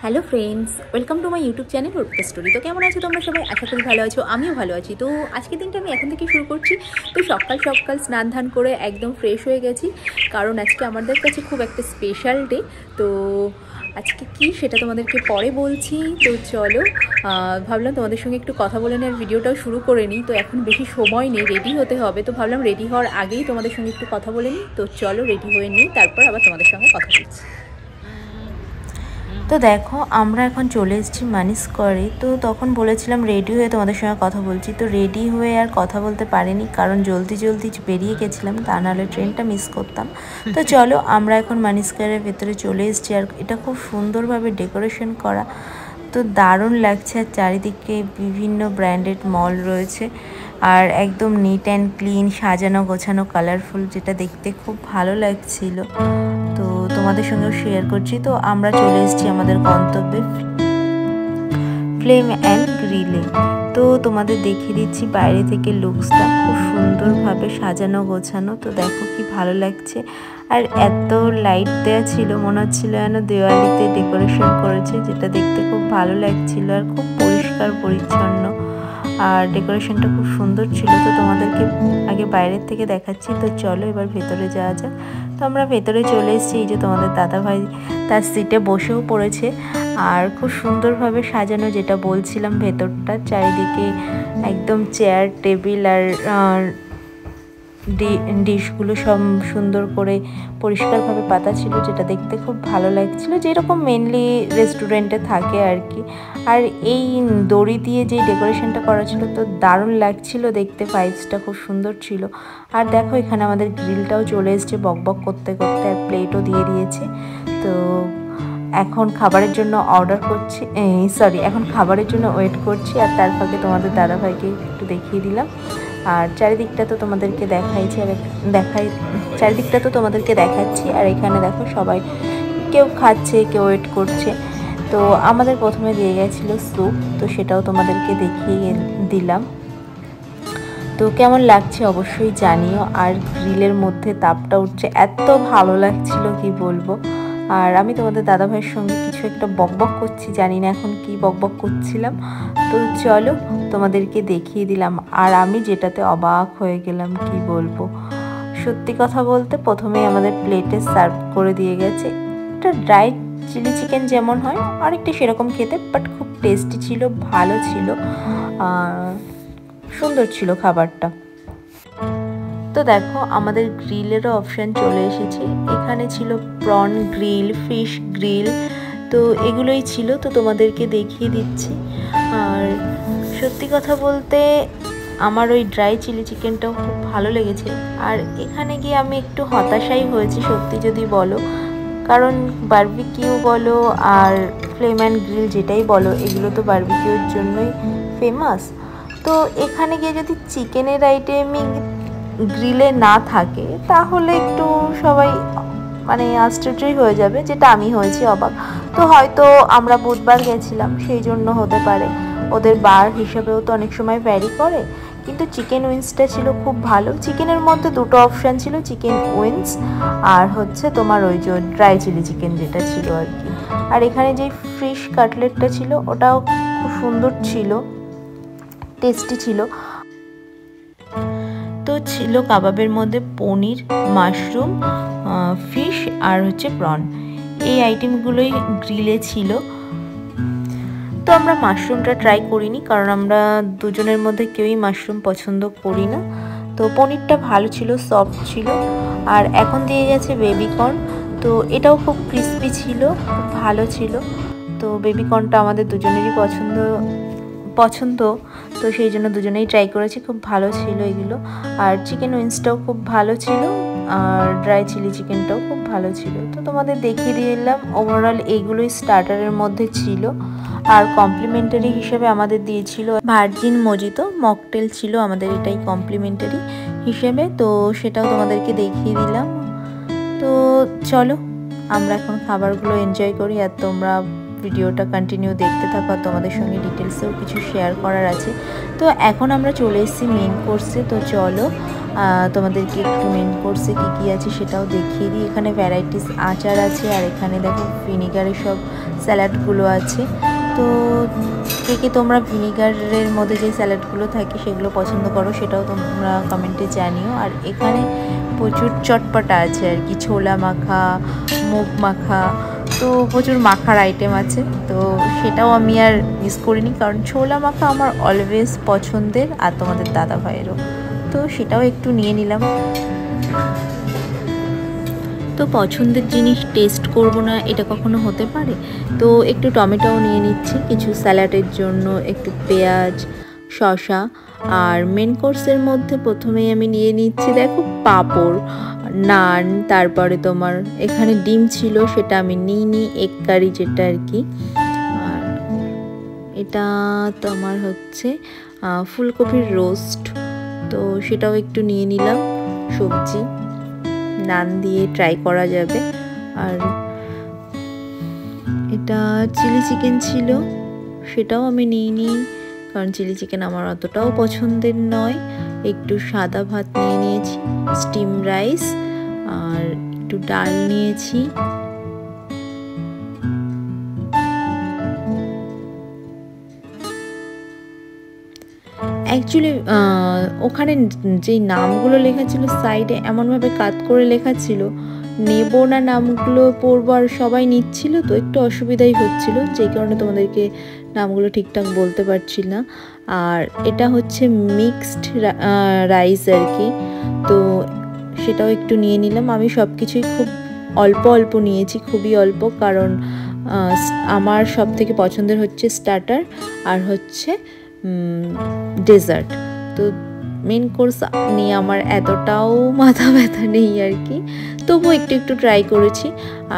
Hello friends, welcome to my YouTube channel Arpita story. তো কেমন আছো তোমরা সবাই? আশা করি ভালো আছো, আমিও ভালো আছি। তো আজকের দিনটা আমি এখন থেকে শুরু করছি। তো সকাল সকাল স্নান ধান করে একদম ফ্রেশ হয়ে গেছি, কারণ আজকে আমাদের কাছে খুব একটা স্পেশাল ডে। তো আজকে কি সেটা তোমাদেরকে পরে বলছি। তো চলো, ভাবলাম তোমাদের সঙ্গে একটু কথা বলে নেওয়ার ভিডিওটাও শুরু করে নিই। তো এখন বেশি সময় নেই, রেডি হতে হবে। তো ভাবলাম রেডি হওয়ার আগেই তোমাদের সঙ্গে একটু কথা বলে নিই। তো চলো রেডি হয়ে নিই, তারপর আবার তোমাদের সঙ্গে কথা বলছি। তো দেখো আমরা এখন চলে এসেছি মানিসকরে। তো তখন বলেছিলাম রেডি হয়ে তোমাদের সঙ্গে কথা বলছি, তো রেডি হয়ে আর কথা বলতে পারিনি, কারণ জলদি বেরিয়ে গেছিলাম, তা নাহলে ট্রেনটা মিস করতাম। তো চলো আমরা এখন মানিসকরের ভেতরে চলে এসেছি। আর এটা খুব সুন্দরভাবে ডেকোরেশন করা, তো দারুণ লাগছে। আর চারিদিকে বিভিন্ন ব্র্যান্ডেড মল রয়েছে, আর একদম নিট অ্যান্ড ক্লিন, সাজানো গোছানো, কালারফুল, যেটা দেখতে খুব ভালো লাগছিল। তো তোমাদের সঙ্গেও শেয়ার করছি। তো আমরা চলে এসেছি আমাদের গন্তব্যে, ফ্লেম অ্যান্ড গ্রিলে। তো তোমাদের দেখিয়ে দিচ্ছি বাইরে থেকে লুকসটা, খুব সুন্দরভাবে সাজানো গোছানো। তো দেখো কি ভালো লাগছে। আর এত লাইট দেওয়া ছিল, মনে হচ্ছিল যেন দেওয়ালিতে ডেকোরেশন করেছে, যেটা দেখতে খুব ভালো লাগছিল। আর খুব পরিষ্কার পরিচ্ছন্ন, আর ডেকোরেশনটা খুব সুন্দর ছিল। তো তোমাদেরকে আগে বাইরের থেকে দেখাচ্ছি। তো চলো এবার ভেতরে যাওয়া যাক। তো আমরা ভেতরে চলে এসেছি। এই যে তোমাদের দাদাভাই তার সিটে বসেও পড়েছে, আর খুব সুন্দরভাবে সাজানো, যেটা বলছিলাম, ভেতরটা চারিদিকে একদম চেয়ার টেবিল আর ডিশগুলো সব সুন্দর করে পরিষ্কারভাবে পাতা ছিল, যেটা দেখতে খুব ভালো লাগছিল, যেরকম মেনলি রেস্টুরেন্টে থাকে আর কি। আর এই দড়ি দিয়ে যে ডেকোরেশনটা করা ছিল, তো দারুণ লাগছিল দেখতে, ভাইবসটা খুব সুন্দর ছিল। আর দেখো এখানে আমাদের গ্রিলটাও চলে এসেছে বকবক করতে করতে, আর প্লেটও দিয়ে দিয়েছে। তো এখন খাবারের জন্য অর্ডার করছি, এখন খাবারের জন্য ওয়েট করছি। আর তার ফাঁকে তোমাদের দাদাভাইকে একটু দেখিয়ে দিলাম। আর চারিদিকটা তো তোমাদেরকে দেখাচ্ছি। আর এখানে দেখো সবাই, কেউ খাচ্ছে, কেউ ওয়েট করছে। তো আমাদের প্রথমে দিয়ে গেছিলো স্যুপ, তো সেটাও তোমাদেরকে দেখিয়ে দিলাম। তো কেমন লাগছে অবশ্যই জানিও। আর গ্রিলের মধ্যে তাপটা উঠছে, এত ভালো লাগছিল কি বলবো। আর আমি তোমাদের দাদাভাইয়ের সঙ্গে কিছু একটা বকবক করছি, জানি না এখন কি বকবক করছিলাম। তো চলো তোমাদেরকে দেখিয়ে দিলাম। আর আমি যেটাতে অবাক হয়ে গেলাম কি বলবো, সত্যি কথা বলতে, প্রথমেই আমাদের প্লেটে সার্ভ করে দিয়ে গেছে একটা ড্রাই চিলি চিকেন, যেমন হয় অনেকটা সেরকম খেতে, বাট খুব টেস্টি ছিল, ভালো ছিল, সুন্দর ছিল খাবারটা। তো দেখো আমাদের গ্রিলেরও অপশান চলে এসেছে। এখানে ছিল প্রন গ্রিল, ফিশ গ্রিল, তো এগুলোই ছিল। তো তোমাদেরকে দেখিয়ে দিচ্ছি। আর সত্যি কথা বলতে আমার ওই ড্রাই চিলি চিকেনটাও খুব ভালো লেগেছে। আর এখানে গিয়ে আমি একটু হতাশাই হয়েছি সত্যি যদি বলো, কারণ বারবিকিউ বলো আর ফ্লেম অ্যান্ড গ্রিল যেটাই বলো, এগুলো তো বারবিকিউর জন্যই ফেমাস। তো এখানে গিয়ে যদি চিকেনের আইটেমই গ্রিলে না থাকে, তাহলে একটু সবাই মানে আশ্চর্যই হয়ে যাবে, যেটা আমি হয়েছি অবাক। তো হয়তো আমরা বুধবার গেছিলাম, সেই জন্য হতে পারে, ওদের বার হিসাবেও তো অনেক সময় ভ্যারি করে। কিন্তু চিকেন উইংসটা ছিল খুব ভালো। চিকেনের মধ্যে দুটো অপশান ছিল, চিকেন উইংস আর হচ্ছে তোমার ওই যে ড্রাই চিলি চিকেন যেটা ছিল আর কি। আর এখানে যে ফিশ কাটলেটটা ছিল, ওটাও খুব সুন্দর ছিল, টেস্টি ছিল। তো ছিল কাবাবের মধ্যে পনির, মাশরুম, ফিশ আর হচ্ছে প্রন, এই আইটেমগুলোই গ্রিলে ছিল। তো আমরা মাশরুমটা ট্রাই করিনি, কারণ আমরা দুজনের মধ্যে কেউই মাশরুম পছন্দ করি না। তো পনিরটা ভালো ছিল, সফট ছিল। আর এখন দিয়ে গেছে বেবিকর্ন, তো এটাও খুব ক্রিস্পি ছিল, খুব ভালো ছিল। তো বেবিকর্নটা আমাদের দুজনেরই পছন্দ, তো সেই জন্য দুজনেই ট্রাই করেছি, খুব ভালো ছিল এগুলো। আর চিকেন উইংসটাও খুব ভালো ছিল, আর ড্রাই চিলি চিকেনটাও খুব ভালো ছিল। তো তোমাদের দেখিয়ে দিলাম। ওভারঅল এইগুলোই স্টার্টারের মধ্যে ছিল। আর কমপ্লিমেন্টারি হিসেবে আমাদের দিয়েছিল ভার্জিন মজিতো, মকটেল ছিল আমাদের, এটাই কমপ্লিমেন্টারি হিসেবে। তো সেটাও তোমাদেরকে দেখিয়ে দিলাম। তো চলো আমরা এখন খাবারগুলো এনজয় করি, আর তোমরা ভিডিওটা কন্টিনিউ দেখতে থাকো, আর তোমাদের সঙ্গে ডিটেলসেও কিছু শেয়ার করার আছে। তো এখন আমরা চলে এসেছি মেন কোর্সে। তো চলো তোমাদেরকে একটু মেন কোর্সে কী আছে সেটাও দেখিয়ে দিই। এখানে ভ্যারাইটিস আচার আছে, আর এখানে দেখো ভিনিগারে সব স্যালাডগুলো আছে। তো কে তোমরা ভিনিগারের মধ্যে যে স্যালাডগুলো থাকে সেগুলো পছন্দ করো সেটাও তোমরা কমেন্টে জানিও। আর এখানে প্রচুর চটপটা আছে আর কি, ছোলা মাখা, মুগ মাখা, তো প্রচুর মাখার আইটেম আছে। তো সেটাও আমি আর মিস করিনি, কারণ ছোলা মাখা আমার অলওয়েজ পছন্দের, আর তোমাদের দাদা ভাইয়েরও। তো সেটাও একটু নিয়ে নিলাম। তো পছন্দের জিনিস টেস্ট করব না এটা কখনো হতে পারে? তো একটু টমেটোও নিয়ে নিচ্ছি কিছু স্যালাডের জন্য, একটু পেঁয়াজ, শসা। আর মেন কোর্সের মধ্যে প্রথমেই আমি নিয়ে নিচ্ছি দেখো পাঁপড়, নান, তারপরে তোমার এখানে ডিম ছিল, সেটা আমি নিইনি, এগ কারি যেটা আর কি। আর এটা তোমার হচ্ছে ফুলকপির রোস্ট, তো সেটাও একটু নিয়ে নিলাম। সবজি নান দিয়ে ট্রাই করা যাবে। আর এটা চিলি চিকেন ছিল, সেটাও আমি নিইনি, কারণ চিলি চিকেন আমার অতটাও পছন্দের নয়। একটু সাদা ভাত নিয়ে নিয়েছি, স্টিম রাইস, আর একটু ডাল নিয়েছি। অ্যাকচুয়ালি ওখানে যেই নামগুলো লেখা ছিল সাইডে এমনভাবে কাট করে লেখা ছিল, নেব না নামগুলো পড়বো, আর সবাই নিচ্ছিল তো একটু অসুবিধাই হচ্ছিল, যেই কারণে তোমাদেরকে নামগুলো ঠিকঠাক বলতে পারছি না। আর এটা হচ্ছে মিক্সড রাইস আর কি, তো সেটাও একটু নিয়ে নিলাম। আমি সব কিছুই খুব অল্প অল্প নিয়েছি, খুবই অল্প, কারণ আমার সব থেকে পছন্দের হচ্ছে স্টার্টার আর হচ্ছে ডেজার্ট। তো মেন কোর্স নিয়ে আমার এতটাও মাথা ব্যথা নেই আর কি, তবুও একটু একটু ট্রাই করেছি।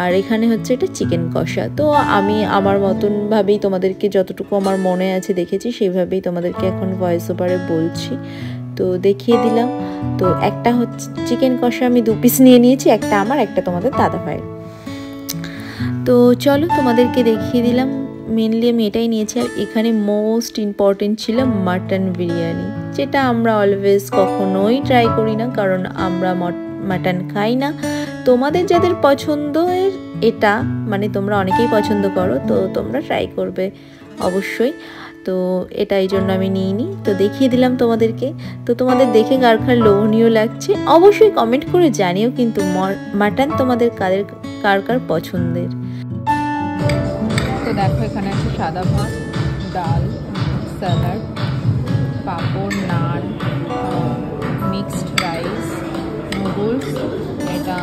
আর এখানে হচ্ছে এটা চিকেন কষা, তো আমি আমার মতনভাবেই তোমাদেরকে যতটুকু আমার মনে আছে দেখেছি সেইভাবেই তোমাদেরকে এখন ভয়েস ওভারে বলছি, তো দেখিয়ে দিলাম। তো একটা হচ্ছে চিকেন কষা আমি 2 পিস নিয়ে নিয়েছি, একটা আমার, একটা তোমাদের দাদা ভাইয়ের। তো চলো তোমাদেরকে দেখিয়ে দিলাম, মেনলি আমি এটাই নিয়েছি। আর এখানে মোস্ট ইম্পর্টেন্ট ছিল মাটন বিরিয়ানি, যেটা আমরা অলওয়েজ কখনোই ট্রাই করি না, কারণ আমরা মাটন খাই না। তোমাদের যাদের পছন্দের এটা, মানে তোমরা অনেকেই পছন্দ করো, তো তোমরা ট্রাই করবে অবশ্যই। তো এটা এই জন্য আমি নিইনি, তো দেখিয়ে দিলাম তোমাদেরকে। তো তোমাদের দেখে কার কার লোভনীয় লাগছে অবশ্যই কমেন্ট করে জানিও, কিন্তু মাটন তোমাদের কার কার পছন্দের। তো দেখো এখানে আছে সাদা ভাত, ডাল, স্যালাড, পাঁপড়, নান, মিক্সড রাইস, নুডলস, এটা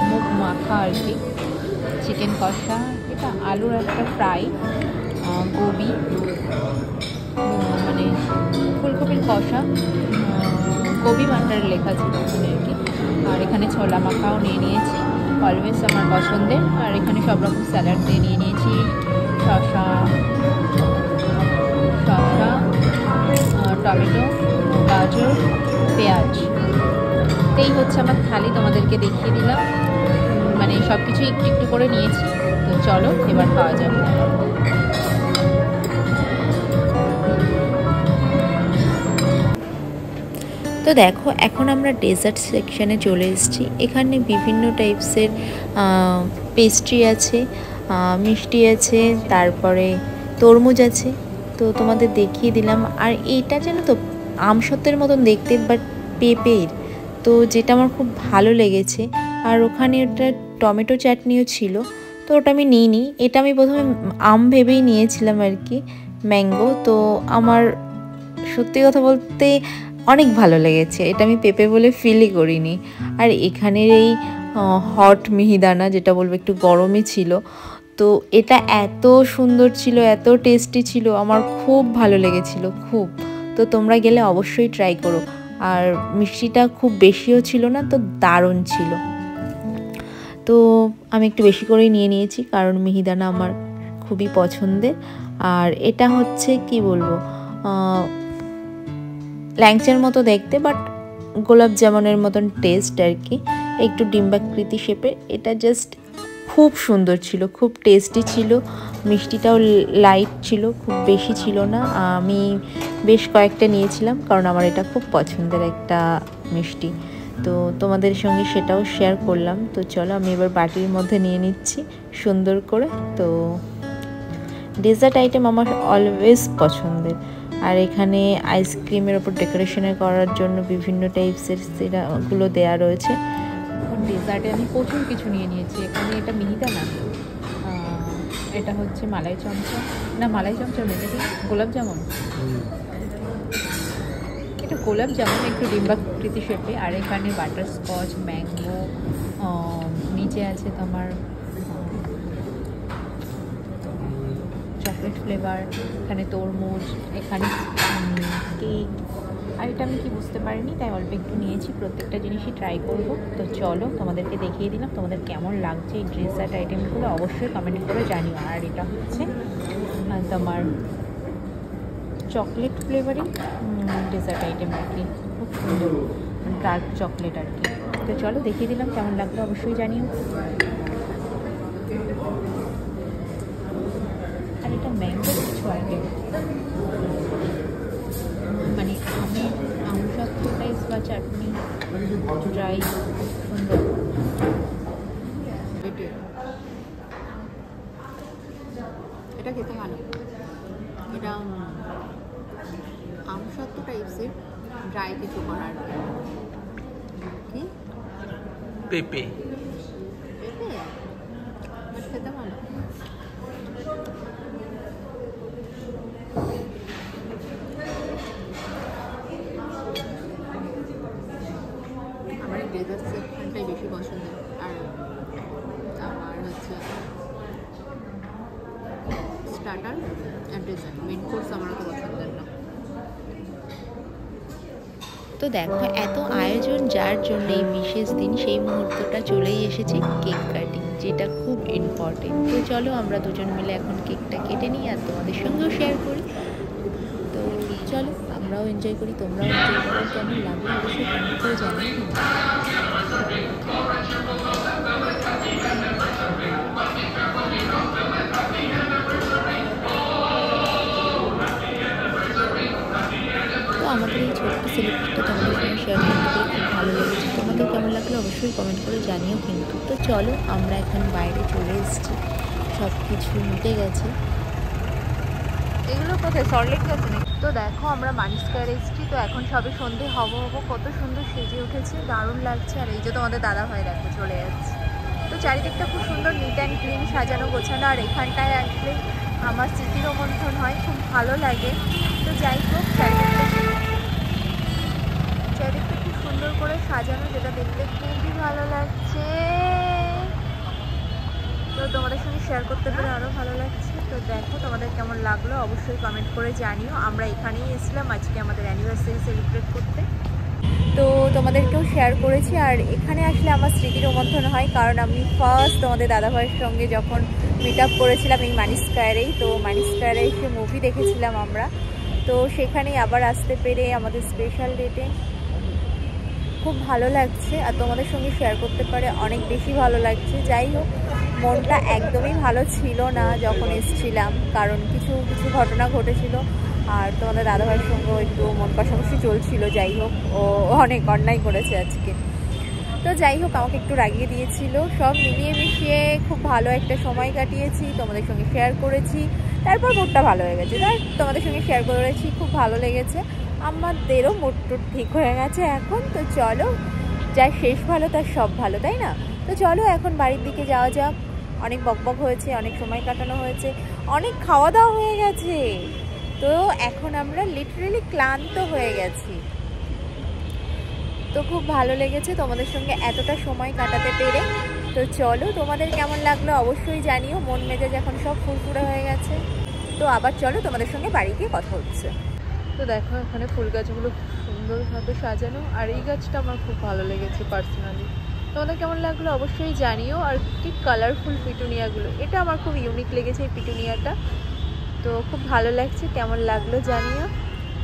মুগ মাখা আর কি, চিকেন কষা, এটা আলুর একটা ফ্রাই, গোবি মানে ফুলকপির কষা, গোবি মাটার লেখা ছিল ওখানে আর কি। আর এখানে ছোলা মাখাও নিয়ে নিয়েছি, অলওয়েজ আমার পছন্দের। আর এখানে সব রকম স্যালাড দিয়ে নিয়ে নিয়েছি, শসা, টমেটো, গাজর, পেঁয়াজ। এই হচ্ছে আমার থালি, তোমাদেরকে দেখিয়ে দিলাম, মানে সব কিছু একটু একটু করে নিয়েছি। তো চলো এবার খাওয়া যাবে। তো দেখো এখন আমরা ডেজার্ট সেকশানে চলে এসেছি। এখানে বিভিন্ন টাইপসের পেস্ট্রি আছে, মিষ্টি আছে, তারপরে তরমুজ আছে, তো তোমাদের দেখিয়ে দিলাম। আর এইটা যেন তো আমসত্ত্বের মতন দেখতে, বাট পেঁপের, তো যেটা আমার খুব ভালো লেগেছে। আর ওখানে ওটা টমেটো চাটনিও ছিল, তো ওটা আমি নিইনি, এটা আমি প্রথমে আম ভেবেই নিয়েছিলাম আর কি, ম্যাঙ্গো। তো আমার সত্যি কথা বলতে অনেক ভালো লেগেছে, এটা আমি পেঁপে বলে ফিলই করিনি। আর এখানের এই হট মিহিদানা, যেটা বলবো একটু গরমই ছিল, তো এটা এত সুন্দর ছিল, এত টেস্টি ছিল, আমার খুব ভালো লেগেছিল খুব। তো তোমরা গেলে অবশ্যই ট্রাই করো। আর মিষ্টিটা খুব বেশিও ছিল না, তো দারুণ ছিল। তো আমি একটু বেশি করেই নিয়ে নিয়েছি, কারণ মিহিদানা আমার খুবই পছন্দের। আর এটা হচ্ছে কি বলবো, ল্যাংচার মতো দেখতে, বাট গোলাপ জামুনের মতন টেস্ট আর কি, একটু ডিম্বাকৃতি শেপের। এটা জাস্ট খুব সুন্দর ছিল, খুব টেস্টি ছিল, মিষ্টিটাও লাইট ছিল, খুব বেশি ছিল না। আমি বেশ কয়েকটা নিয়েছিলাম, কারণ আমার এটা খুব পছন্দের একটা মিষ্টি। তো তোমাদের সঙ্গে সেটাও শেয়ার করলাম। তো চলো আমি এবার বাটির মধ্যে নিয়ে নিচ্ছি সুন্দর করে। তো ডেজার্ট আইটেম আমার অলওয়েজ পছন্দের। আর এখানে আইসক্রিমের ওপর ডেকোরেশনে করার জন্য বিভিন্ন টাইপসের সেটাগুলো দেয়া রয়েছে। ডেজার্টে আমি প্রচুর কিছু নিয়ে নিয়েছি। এখানে এটা মিহিদা না, এটা হচ্ছে মালাই চমচম, না মালাই চমচম নেই, এটা গোলাপ জামুন, এটা গোলাপ জামুন একটু ডিম্বাকৃতি শেপে। আর এখানে বাটারস্কচ, ম্যাঙ্গো, নিচে আছে তোমার চকলেট ফ্লেভার, এখানে তরমুজ, এখানে কেক। আর এটা আমি কি বুঝতে পারিনি, তাই অল্প একটু নিয়েছি। প্রত্যেকটা জিনিসই ট্রাই করব। তো চলো তোমাদেরকে দেখিয়ে দিলাম। তোমাদের কেমন লাগছে এই ডেজার্ট আইটেমগুলো অবশ্যই কমেন্ট করে জানিও। আর এটা হচ্ছে তোমার চকলেট ফ্লেভারিং ডেজার্ট আইটেম আর কি, খুব সুন্দর ডার্ক চকলেট আর কি। তো চলো দেখিয়ে দিলাম, কেমন লাগলো অবশ্যই জানিও। আর এটা ম্যাঙ্গো কিছু আইটেম, মানে আমসত্ব টাইপ বা চাটনি, ড্রাই, সুন্দর। এটা খেতে ভালো, এটা আমসত্ব টাইপসের ড্রাই কিছু করার কি পেঁপে পেঁপে, বাট খেতে ভালো। আমার ডেজার্ট সেকশনটাই বেশি পছন্দের। আর আমার হচ্ছে স্টার্টার আর ডেজার্ট, মেন কোর্স আমার অত পছন্দের না। তো দেখো এত আয়োজন, যার জন্য এই বিশেষ দিন সেই মুহূর্তটা চলেই এসেছে কেক কাটিং, যেটা খুব ইম্পর্টেন্ট। তো চলো আমরা দুজন মিলে এখন কেকটা কেটে নিই আর তোমাদের সঙ্গেও শেয়ার করি। তো চলো আমরাও এনজয় করি, তোমরাও এনজয় করো। কেমন লাগলো অবশ্যই কমেন্ট করে জানিও। তো আমাদের এই ছোট্ট সেলিব্রেটটা তোমাদের সঙ্গে শেয়ার করতে পেরে খুব ভালো লেগেছে। তোমাদের কেমন লাগলো অবশ্যই কমেন্ট করে জানিও কিন্তু। তো চলো আমরা এখন বাইরে চলে এসেছি, সব কিছু মিটে গেছে। এগুলো কোথায়, সল্টলেক গেছে নাকি? তো দেখো আমরা মানিস্কার এসেছি। তো এখন সবে সন্ধে হবো কত সুন্দর সেজে উঠেছে, দারুণ লাগছে। আর এই যে তোমাদের দাদা ভাই দেখো চলে যাচ্ছে। তো চারিদিকটা খুব সুন্দর নিট অ্যান্ড ক্লিন, সাজানো গোছানো। আর এখানটায় আসলে আমার স্মৃতির রোমন্থন হয়, খুব ভালো লাগে। তো যাই হোক, চারিদিকটা খুব সুন্দর করে সাজানো, যেটা দেখতে খুবই ভালো লাগছে। তো তোমাদের সঙ্গে শেয়ার করতে পেরে আরও ভালো লাগছে। তো দেখো তোমাদের কেমন লাগলো অবশ্যই কমেন্ট করে জানিও। আমরা এখানেই এসেছিলাম আজকে আমাদের অ্যানিভার্সারি সেলিব্রেট করতে, তো তোমাদেরকেও শেয়ার করেছি। আর এখানে আসলে আমার স্মৃতির রোমন্থন হয়, কারণ আমি ফার্স্ট তোমাদের দাদাভাইয়ের সঙ্গে যখন মিট আপ করেছিলাম এই মানিস্কায়ারেই, তো মানিস্কায়ারে এসে মুভি দেখেছিলাম আমরা। তো সেখানেই আবার আসতে পেরে আমাদের স্পেশাল ডেটে খুব ভালো লাগছে। আর তোমাদের সঙ্গে শেয়ার করতে পারে অনেক বেশি ভালো লাগছে। যাই হোক, মনটা একদমই ভালো ছিল না যখন এসেছিলাম, কারণ কিছু কিছু ঘটনা ঘটেছিল। আর তোমাদের দাদাভাইয়ের সঙ্গেও একটু মন কষাকষি চলছিল। যাই হোক, ও অনেক অন্যায় করেছে আজকে। তো যাই হোক, আমাকে একটু রাগিয়ে দিয়েছিল। সব মিলিয়ে মিশিয়ে খুব ভালো একটা সময় কাটিয়েছি, তোমাদের সঙ্গে শেয়ার করেছি। তারপর মুডটা ভালো হয়ে গেছে, তার তোমাদের সঙ্গে শেয়ার করেছি, খুব ভালো লেগেছে। আমাদেরও মুড টুড ঠিক হয়ে গেছে এখন। তো চলো, যা শেষ ভালো তার সব ভালো, তাই না? তো চলো এখন বাড়ির দিকে যাওয়া যাক। অনেক বকবক হয়েছে, অনেক সময় কাটানো হয়েছে, অনেক খাওয়া দাওয়া হয়ে গেছে। তো এখন আমরা লিটারেলি ক্লান্ত হয়ে গেছি। তো খুব ভালো লেগেছে তোমাদের সঙ্গে এতটা সময় কাটাতে পেরে। তো চলো তোমাদের কেমন লাগলো অবশ্যই জানিও। মন মেজাজ এখন সব ফুরফুরে হয়ে গেছে। তো আবার চলো তোমাদের সঙ্গে বাড়ি গিয়ে কথা হচ্ছে। তো দেখো এখানে ফুল গাছগুলো সুন্দরভাবে সাজানো, আর এই গাছটা আমার খুব ভালো লেগেছে পার্সোনালি। তোমাদের কেমন লাগলো অবশ্যই জানিও। আর কি কালারফুল পিটুনিয়াগুলো, এটা আমার খুব ইউনিক লেগেছে এই পিটুনিয়াটা। তো খুব ভালো লাগছে, কেমন লাগলো জানিও।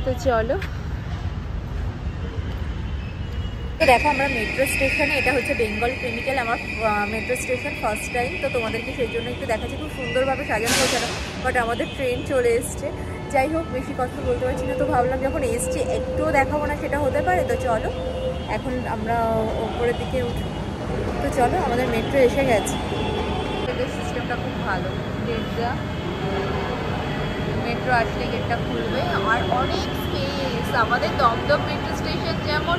তো চলো, তো দেখো আমরা মেট্রো স্টেশনে, এটা হচ্ছে বেঙ্গল কেমিক্যাল, আমার মেট্রো স্টেশন ফার্স্ট টাইম। তো তোমাদেরকে সেই জন্য একটু দেখাচ্ছি, খুব সুন্দরভাবে সাজানো গোছানো। বাট আমাদের ট্রেন চলে এসছে। যাই হোক, বেশি কথা বলতে পারছি না, তো ভাবলাম যখন এসছি একটুও দেখাবো না সেটা হতে পারে। তো চলো এখন আমরা ওপরের দিকে উঠি। তো চলো, আমাদের মেট্রো এসে গেছে। সিস্টেমটা খুব ভালো, গেটটা মেট্রো আসলে গেটটা খুলবে। আর অনেক স্পেস। আমাদের দমদম মেট্রো স্টেশন যেমন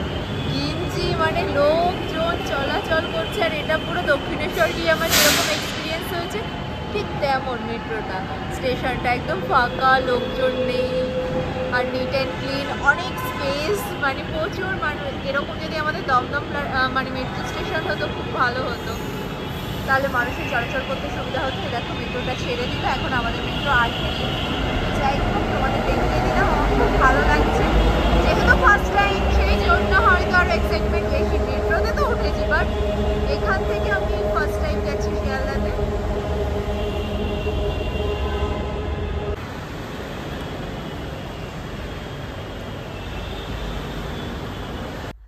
গিঞ্জি, মানে লোকজন চলাচল করছে, আর এটা পুরো দক্ষিণেশ্বর গিয়ে আমার যেরকম এক্সপিরিয়েন্স হয়েছে ঠিক তেমন মেট্রোটা। স্টেশনটা একদম ফাঁকা, লোকজন নেই, আর নিট অ্যান্ড ক্লিন, অনেক স্পেস, মানে প্রচুর মানুষ। এরকম যদি আমাদের দমদম মানে মেট্রো স্টেশন হতো খুব ভালো হতো, তাহলে মানুষের চলাচল করতে সুবিধা হতো। দেখো মেট্রোটা ছেড়ে দিল, এখন আমাদের মেট্রো আসেনি। যাই হোক, তোমাদের দেখিয়ে দিলাম। আমার খুব ভালো লাগছে, যেহেতু ফার্স্ট টাইম, সেই জন্য হয়তো আরও এক্সাইটমেন্ট বেশি। মেট্রোতে তো উঠেছি, বাট এখান থেকে আমি ফার্স্ট টাইম যাচ্ছি শিয়ালদাতে।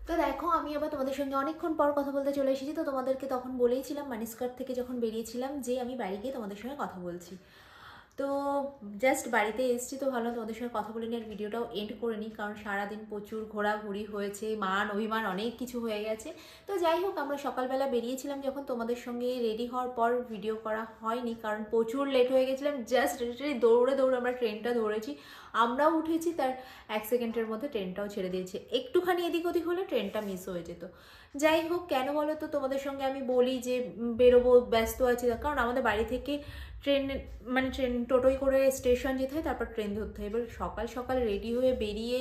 তো দেখো, আমি আবার তোমাদের সঙ্গে অনেকক্ষণ পর কথা বলতে চলে এসেছি। তো তোমাদেরকে তখন বলেইছিলাম মানিস্কার থেকে যখন বেরিয়েছিলাম যে আমি বাড়ি গিয়ে তোমাদের সঙ্গে কথা বলছি। তো জাস্ট বাড়িতে এসেছি, তো ভালো তোমাদের সঙ্গে কথা বলে নিই আর ভিডিওটাও এন্ড করে নিই, কারণ সারাদিন প্রচুর ঘোরাঘুরি হয়েছে, মান অভিমান অনেক কিছু হয়ে গেছে। তো যাই হোক, আমরা সকালবেলা বেরিয়েছিলাম যখন, তোমাদের সঙ্গে রেডি হওয়ার পর ভিডিও করা হয়নি, কারণ প্রচুর লেট হয়ে গেছিলাম। জাস্ট দৌড়ে দৌড়ে আমরা ট্রেনটা ধরেছি, আমরাও উঠেছি, তার 1 সেকেন্ডের মধ্যে ট্রেনটাও ছেড়ে দিয়েছে। একটুখানি এদিক ওদিক হলে ট্রেনটা মিস হয়ে যেত। যাই হোক, কেন বলো তো তোমাদের সঙ্গে আমি বলি যে বেরোবো, ব্যস্ত আছি, কারণ আমাদের বাড়ি থেকে ট্রেন টোটোয় করে স্টেশন যেতে হয়, তারপর ট্রেন ধরতে হয়। এবার সকাল সকাল রেডি হয়ে বেরিয়ে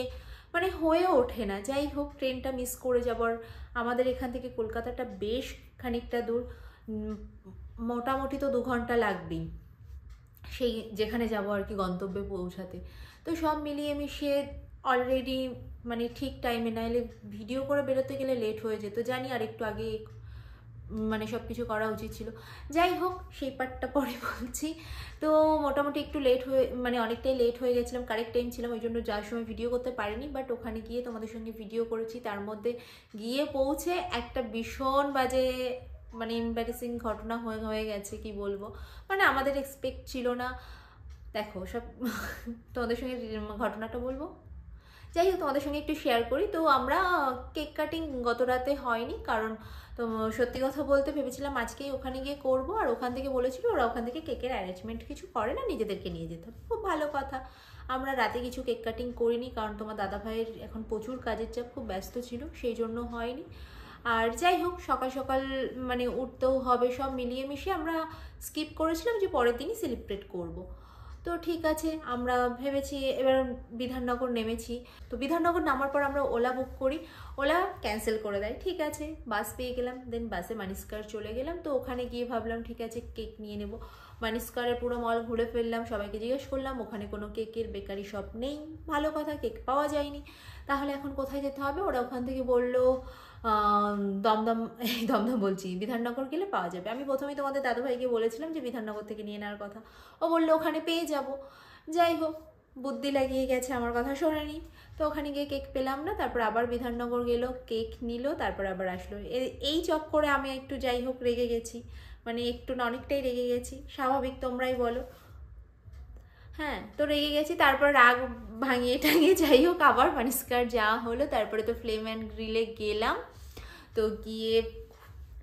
মানে হয়ে ওঠে না। যাই হোক, ট্রেনটা মিস করে যাবার, আমাদের এখান থেকে কলকাতাটা বেশ খানিকটা দূর, মোটামুটি তো 2 ঘন্টা লাগবেই সেই যেখানে যাব আর কি, গন্তব্যে পৌঁছাতে। তো সব মিলিয়ে মিশিয়ে অলরেডি মানে ঠিক টাইমে, নাহলে ভিডিও করে বেরোতে গেলে লেট হয়ে যেত। জানি আর একটু আগে মানে সব কিছু করা উচিত ছিল। যাই হোক, সেই পার্টটা পরে বলছি। তো মোটামুটি একটু লেট হয়ে, মানে অনেকটাই লেট হয়ে গেছিলাম, কারেক্ট টাইম ছিলাম, ওই জন্য যাওয়ার সময় ভিডিও করতে পারিনি। বাট ওখানে গিয়ে তোমাদের সঙ্গে ভিডিও করেছি। তার মধ্যে গিয়ে পৌঁছে একটা ভীষণ বাজে মানে এম্বারেসিং ঘটনা হয়ে গেছে, কি বলবো, মানে আমাদের এক্সপেক্ট ছিল না। দেখো সব তোমাদের সঙ্গে ঘটনাটা বলবো। যাই হোক, তোমাদের সঙ্গে একটু শেয়ার করি। তো আমরা কেক কাটিং গত রাতে হয়নি, কারণ তো সত্যি কথা বলতে ভেবেছিলাম আজকেই ওখানে গিয়ে করবো, আর ওখান থেকে বলেছিল ওরা ওখান থেকে কেকের অ্যারেঞ্জমেন্ট কিছু করে না, নিজেদেরকে নিয়ে যেতে হবে। খুব ভালো কথা। আমরা রাতে কিছু কেক কাটিং করিনি, কারণ তোমার দাদাভাইয়ের এখন প্রচুর কাজের চাপ, খুব ব্যস্ত ছিল, সেই জন্য হয়নি। আর যাই হোক, সকাল সকাল মানে উঠতেও হবে, সব মিলিয়ে মিশিয়ে আমরা স্কিপ করেছিলাম যে পরের দিনই সেলিব্রেট করব। তো ঠিক আছে, আমরা ভেবেছি এবার বিধাননগর নেমেছি। তো বিধাননগর নামার পর আমরা ওলা বুক করি, ওলা ক্যান্সেল করে দেয়। ঠিক আছে, বাস পেয়ে গেলাম, দেন বাসে মানিস্কার চলে গেলাম। তো ওখানে গিয়ে ভাবলাম ঠিক আছে কেক নিয়ে নেব। মানিস্কারের পুরো মল ঘুরে ফেললাম, সবাইকে জিজ্ঞেস করলাম, ওখানে কোনো কেকের বেকারি শপ নেই। ভালো কথা, কেক পাওয়া যায়নি। তাহলে এখন কোথায় যেতে হবে? ওরা ওখান থেকে বললো দমদম, দমদম বলছি, বিধাননগর গেলে পাওয়া যাবে। আমি প্রথমেই তোমাদের দাদাভাইকে বলেছিলাম যে বিধাননগর থেকে নিয়ে নেওয়ার কথা, ও বললো ওখানে পেয়ে যাব। যাই হোক, বুদ্ধি লাগিয়ে গেছে, আমার কথা শোনেনি। তো ওখানে গিয়ে কেক পেলাম না, তারপর আবার বিধাননগর গেল, কেক নিল, তারপর আবার আসলো। এই চক্করে আমি একটু যাই হোক রেগে গেছি, মানে একটু না অনেকটাই রেগে গেছি, স্বাভাবিক, তোমরাই বলো। হ্যাঁ, তো রেগে গেছি, তারপর রাগ ভাঙিয়ে টাঙিয়ে যাই হোক আবার মানিস্কার যাওয়া হলো। তারপরে তো ফ্লেম অ্যান্ড গ্রিলে গেলাম। তো গিয়ে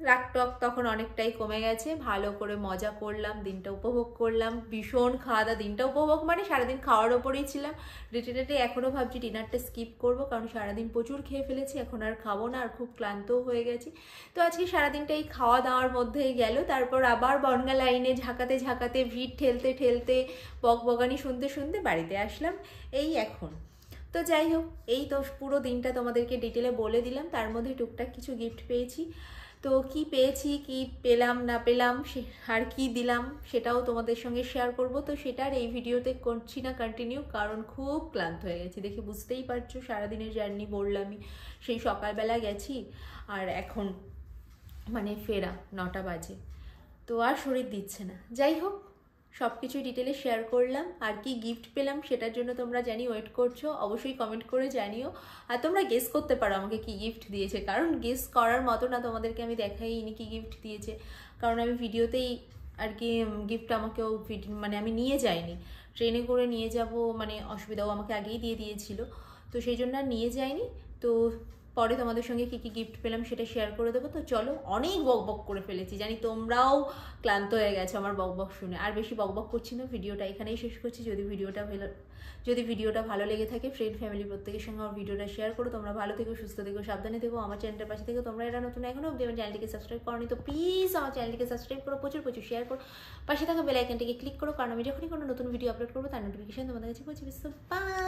রাগ টক তখন অনেকটাই কমে গেছে, ভালো করে মজা করলাম, দিনটা উপভোগ করলাম, ভীষণ খাওয়া দাওয়া, দিনটা উপভোগ মানে সারাদিন খাওয়ার ওপরেই ছিলাম। রেটে এখনও ভাবছি ডিনারটা স্কিপ করব, কারণ সারাদিন প্রচুর খেয়ে ফেলেছি, এখন আর খাবো না, আর খুব ক্লান্তও হয়ে গেছি। তো আজকে সারাদিনটা এই খাওয়া দাওয়ার মধ্যেই গেল। তারপর আবার বনগা লাইনে ঝাঁকাতে ঝাঁকাতে, ভিড় ঠেলতে ঠেলতে, বকবকানি শুনতে শুনতে বাড়িতে আসলাম এই এখন। তো যাই হোক, এই তো পুরো দিনটা তোমাদেরকে ডিটেলে বলে দিলাম। তার মধ্যে টুকটাক কিছু গিফট পেয়েছি। তো কি পেয়েছি, কি পেলাম না পেলাম, আর কি দিলাম, সেটাও তোমাদের সঙ্গে শেয়ার করব। তো সেটা আর এই ভিডিওতে করছি না কন্টিনিউ, কারণ খুব ক্লান্ত হয়ে গেছি, দেখে বুঝতেই পারছো। সারাদিনের জার্নি বললামই, সেই সকালবেলা গেছি, আর এখন মানে ফেরা 9টা বাজে, তো আর শরীর দিচ্ছে না। যাই হোক, সব কিছুই ডিটেলে শেয়ার করলাম। আর কি গিফট পেলাম সেটার জন্য তোমরা জানি ওয়েট করছো, অবশ্যই কমেন্ট করে জানিও। আর তোমরা গেস করতে পারো আমাকে কি গিফট দিয়েছে, কারণ গেস করার মতো না, তোমাদেরকে আমি দেখাইনি কি গিফট দিয়েছে, কারণ আমি ভিডিওতেই আর কি গিফট আমাকেও মানে আমি নিয়ে যাইনি, ট্রেনে করে নিয়ে যাব মানে অসুবিধাও আমাকে আগেই দিয়ে দিয়েছিল, তো সেই জন্য আর নিয়ে যাইনি। তো পরে তোমাদের সঙ্গে কী কী গিফট পেলাম সেটা শেয়ার করে দেবো। তো চলো, অনেক বকবক করে ফেলেছি, জানি তোমরাও ক্লান্ত হয়ে গেছো আমার বকবক শুনে। আর বেশি বকবক করছি না, ভিডিওটা এখানেই শেষ করছি। যদি ভিডিওটা ভালো লেগে থাকে, ফ্রেন্ড ফ্যামিলি প্রত্যেকের সঙ্গে আমার ভিডিওটা শেয়ার করো। তোমরা ভালো থেকো, সুস্থ থেকো, সাবধানে থেকো। আমার চ্যানেলটার পাশে থেকে তোমরা এরা নতুন এখনো অবধি আমার চ্যানেলটিকে সাবস্ক্রাইব করোনি তো প্লিজ আমার চ্যানেলটিকে সাবস্ক্রাইব করো, প্রচুর শেয়ার করো, পাশে থাকা বেল আইকনটিকে ক্লিক করো, কারণ আমি যখনই কোনো নতুন ভিডিও আপলোড করবো তার নোটিফিকেশন তোমাদের কাছে পৌঁছে। বাই।